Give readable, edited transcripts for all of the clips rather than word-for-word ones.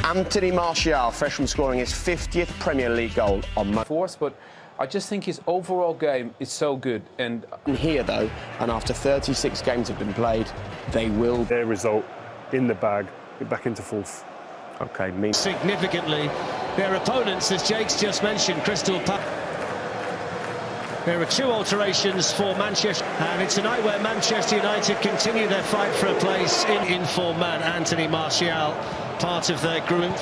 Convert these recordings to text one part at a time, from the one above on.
Anthony Martial, fresh from scoring his 50th Premier League goal on Monday. Force, but I just think his overall game is so good. And here, though, and after 36 games have been played, they will... Their result in the bag, get back into fourth. OK, significantly their opponents, as Jake's just mentioned, Cryßtăl Palace. There are 2 alterations for Manchester, and it's a night where Manchester United continue their fight for a place in form man. Anthony Martial, part of their group.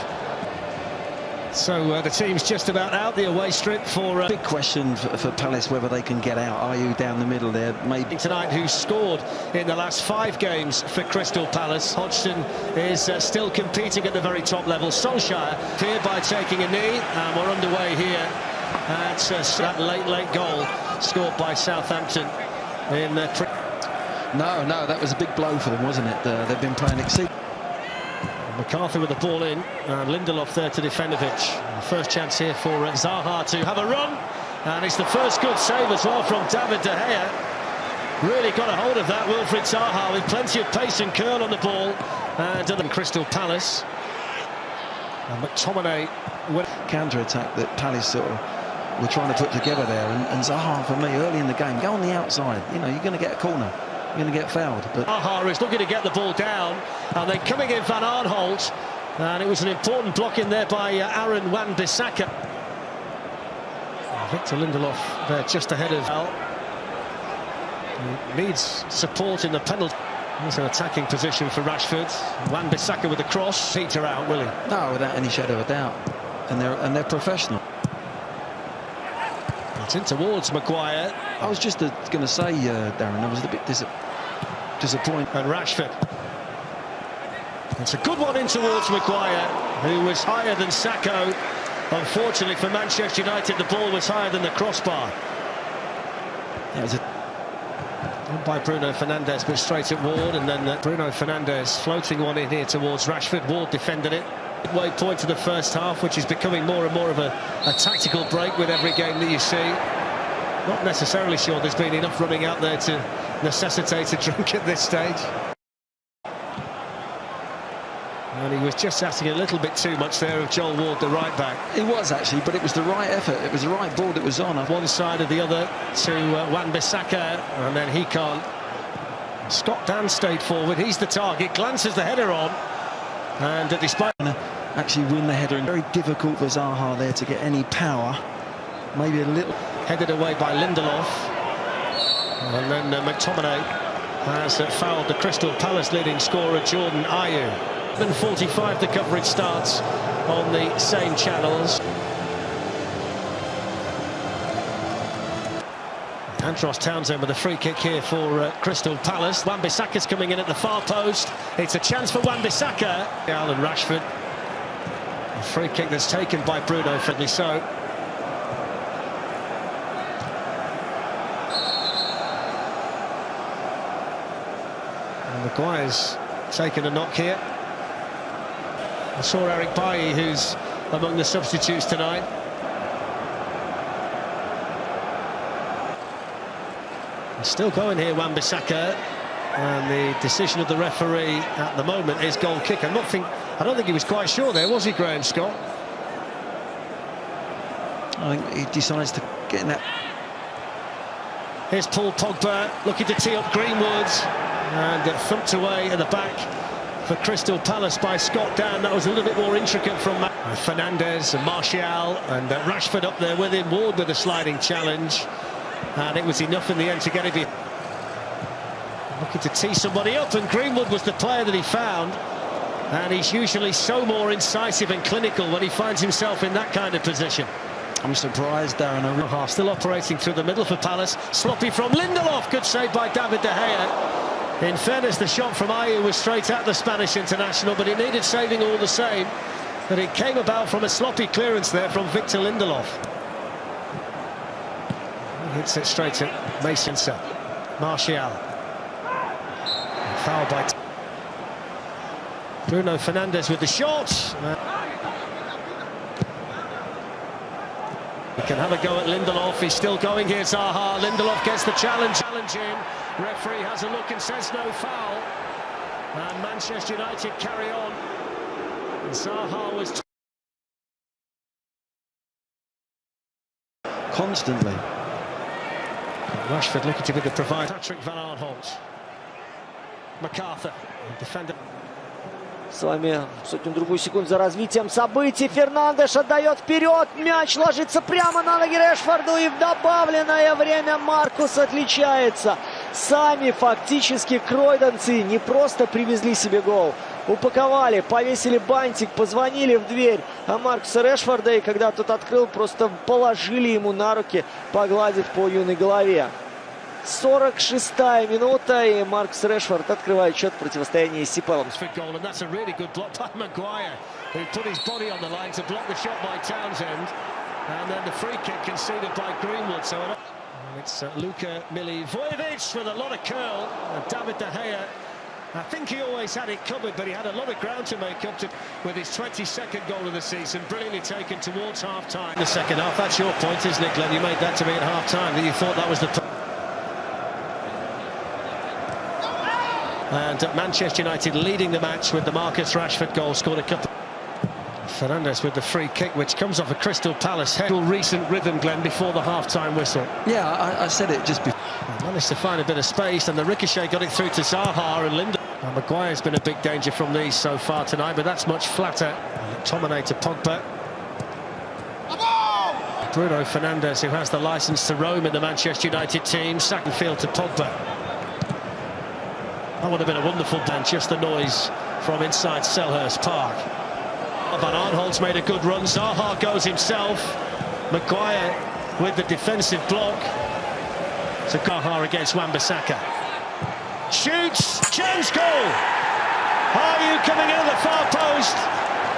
So the team's just about out the away strip for... Big question for Palace, whether they can get out. Are you down the middle there? Maybe tonight, who scored in the last 5 games for Cryßtăl Palace. Hodgson is still competing at the very top level. Solskjaer here by taking a knee, and we're underway here at that late goal scored by Southampton in the... No, that was a big blow for them, wasn't it? They've been playing exceedingly... McCarthy with the ball in, and Lindelof there to Defendovic. The first chance here for Zaha to have a run, and it's the first good save as well from David De Gea. Really got a hold of that, Wilfried Zaha, with plenty of pace and curl on the ball. And Cryßtăl Palace. And McTominay with counter-attack that Palace sort of were trying to put together there, and Zaha, for me, early in the game, go on the outside. You know, you're going to get a corner. You're going to get fouled. But Zaha is looking to get the ball down, and then coming in Van Aanholt, and it was an important block in there by Aaron Wan-Bissaka. Victor Lindelof there just ahead of Al. He needs support in the penalty. It's an attacking position for Rashford. Wan-Bissaka with the cross. Peter out, will he? No, without any shadow of a doubt. And they're professional. It's in towards Maguire. I was just going to say, Darren, I was a bit disappointed. And Rashford. It's a good one in towards Maguire, who was higher than Sacco. Unfortunately for Manchester United, the ball was higher than the crossbar. That was by Bruno Fernandes, but straight at Ward, and then Bruno Fernandes floating one in here towards Rashford. Ward defended it. Midway point of the first half, which is becoming more and more of a tactical break with every game that you see. Not necessarily sure there's been enough running out there to necessitate a drink at this stage. And he was just asking a little bit too much there of Joel Ward, the right back. It was actually, but it was the right effort. It was the right ball that was on. One side or the other to Wan-Bissaka, and then he can't. Scott Dan stayed forward. He's the target. Glances the header on, and despite actually win the header, and very difficult for Zaha there to get any power. Maybe a little headed away by Lindelof, and then McTominay has fouled the Cryßtăl Palace leading scorer Jordan Ayew. 7:45 the coverage starts on the same channels. Andros Townsend with a free kick here for Cryßtăl Palace. Wan-Bissaka's coming in at the far post. It's a chance for Wan-Bissaka. Alan Rashford. A free kick that's taken by Bruno Fernandes. So and Maguire's taken a knock here. I saw Eric Bailly, who's among the substitutes tonight. And still going here, Wan-Bissaka, and the decision of the referee at the moment is goal kick. I don't think he was quite sure there, was he, Graham Scott? I think he decides to get in that. Here's Paul Pogba looking to tee up Greenwood, and thumped away at the back for Cryßtăl Palace by Scott Dan. That was a little bit more intricate from Fernandes and Martial, and Rashford up there with him. Ward with a sliding challenge, and it was enough in the end to get it. Looking to tee somebody up, and Greenwood was the player that he found, and he's usually so more incisive and clinical when he finds himself in that kind of position. I'm surprised, Darren. Zaha still operating through the middle for Palace. Sloppy from Lindelof. Good save by David De Gea. In fairness, the shot from Ayew was straight at the Spanish international, but it needed saving all the same. But it came about from a sloppy clearance there from Victor Lindelof. He hits it straight at Mason. Martial. Foul by Bruno Fernandes with the shot. He can have a go at Lindelof. He's still going here, Zaha. Lindelof gets the challenge in. Referee has a look and says no foul. And Manchester United carry on. Zaha was Constantly. Rashford looking to be the provider. Patrick Van Aanholt. MacArthur. Defender. С вами сотню-другую секунд за развитием событий. Фернандеш отдает вперед. Мяч ложится прямо на ноги Решфорду. И в добавленное время Маркус отличается. Сами фактически кройдонцы не просто привезли себе гол. Упаковали, повесили бантик, позвонили в дверь Маркуса Решфорда. И когда тот открыл, просто положили ему на руки, погладив по юной голове. 46-я минута, и Маркус Решфорд открывает счет в противостоянии с ИПЛом. It's Luka Milivojevic with a lot of curl. David De Gea, I think he always had it covered, but he had a lot of ground to make up to with his 22nd goal of the season, brilliantly taken towards half-time. The second half, that's your point, isn't it, Glenn? You made that to me at half-time, that you thought that was the... And Manchester United leading the match with the Marcus Rashford goal, scored a couple. Fernandes with the free kick, which comes off a Cryßtal Palace head. Recent rhythm, Glenn, before the half-time whistle. Yeah, I said it just before. Managed to find a bit of space, and the ricochet got it through to Zaha and Linda. Maguire's been a big danger from these so far tonight, but that's much flatter. McTominay to Pogba. Bruno Fernandes, who has the licence to roam in the Manchester United team, second field to Pogba. That would have been a wonderful bench, just the noise from inside Selhurst Park. Van Aanholt's made a good run. Zaha goes himself. Maguire with the defensive block. So Zaha against Wan-Bissaka. Shoots, chance goal. Ayew coming in at the far post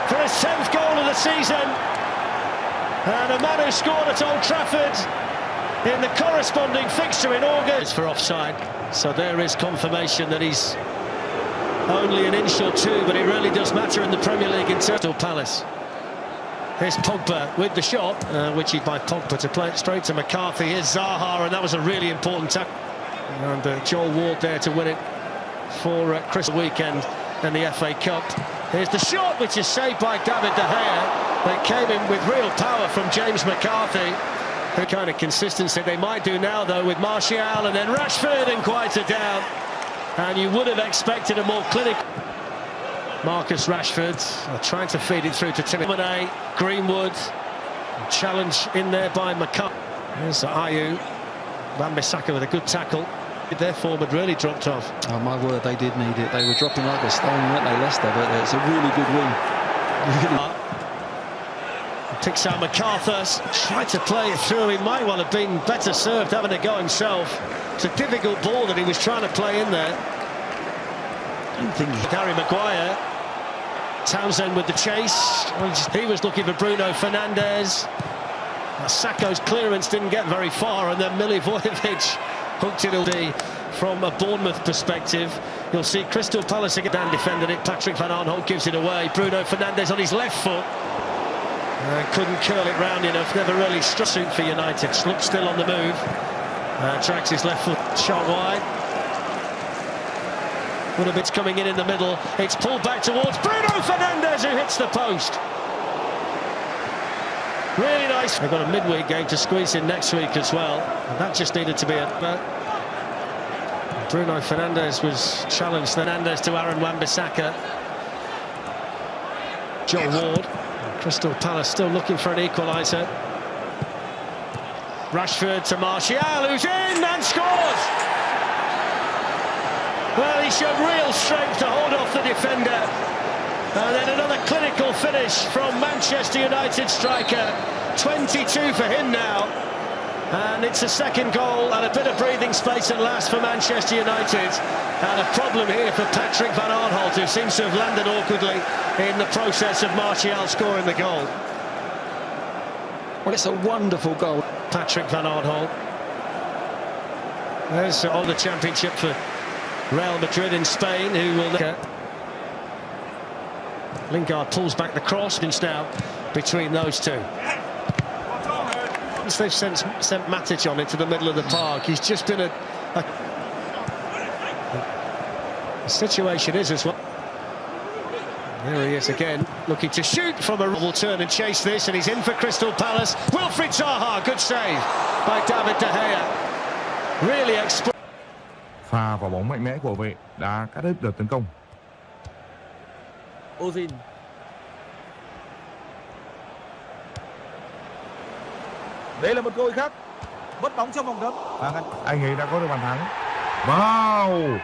for his 10th goal of the season. And a man who scored at Old Trafford in the corresponding fixture in August. For offside, so there is confirmation that he's only an inch or two, but it really does matter in the Premier League in Cryßtal Palace. Here's Pogba with the shot, which is by Pogba to play it straight to McCarthy. Here's Zaha, and that was a really important tackle. And Joel Ward there to win it for Cryßtal weekend and the FA Cup. Here's the shot, which is saved by David De Gea. They came in with real power from James McCarthy. The kind of consistency they might do now, though, with Martial and then Rashford and quieter down. And you would have expected a more clinical. Marcus Rashford trying to feed it through to Timothy. Greenwood. Challenge in there by McCarthy. There's Ayew. Wan-Bissaka with a good tackle. Their form had really dropped off. Oh, my word, they did need it. They were dropping like a stone, weren't they, Leicester? But it's a really good win. Really. Picks out MacArthur, tried to play it through. He might well have been better served having to go himself. It's a difficult ball that he was trying to play in there. I don't think Harry Maguire. Townsend with the chase. He was looking for Bruno Fernandes. Sakho's clearance didn't get very far, and then Milivojevic hooked it all from a Bournemouth perspective. You'll see Cryßtal Palace again. Dan defended it. Patrick Van Aanholt gives it away. Bruno Fernandes on his left foot. Couldn't curl it round enough. Never really struck suit for United. Looks still on the move. Tracks his left foot shot wide. Woodabit's coming in the middle. It's pulled back towards Bruno Fernandes, who hits the post. Really nice. They've got a midweek game to squeeze in next week as well. And that just needed to be a... Bruno Fernandes was challenged. Fernandes to Aaron Wan-Bissaka. Joel Ward. Cryßtal Palace still looking for an equaliser. Rashford to Martial, who's in and scores! Well, he showed real strength to hold off the defender. And then another clinical finish from Manchester United striker. 22 for him now. And it's a second goal and a bit of breathing space at last for Manchester United. And a problem here for Patrick Van Aanholt, who seems to have landed awkwardly in the process of Martial scoring the goal. well, it's a wonderful goal. Patrick Van Aanholt. There's on the championship for Real Madrid in Spain, who will... Lingard pulls back the cross. It's now between those two. Once they've sent Matic on into the middle of the park, he's just been the situation is as well. There he is again, looking to shoot from a will turn and chase this, and he's in for Crystal Palace. Wilfried Zaha, good save by David De Gea. Really Pha vào bóng mạnh mẽ của vệ đã cắt đứt đợt tấn công. Ozil. Đây là một cơ hội khác. Mất bóng trong vòng cấm. Anh ấy đã có được bàn thắng. Wow!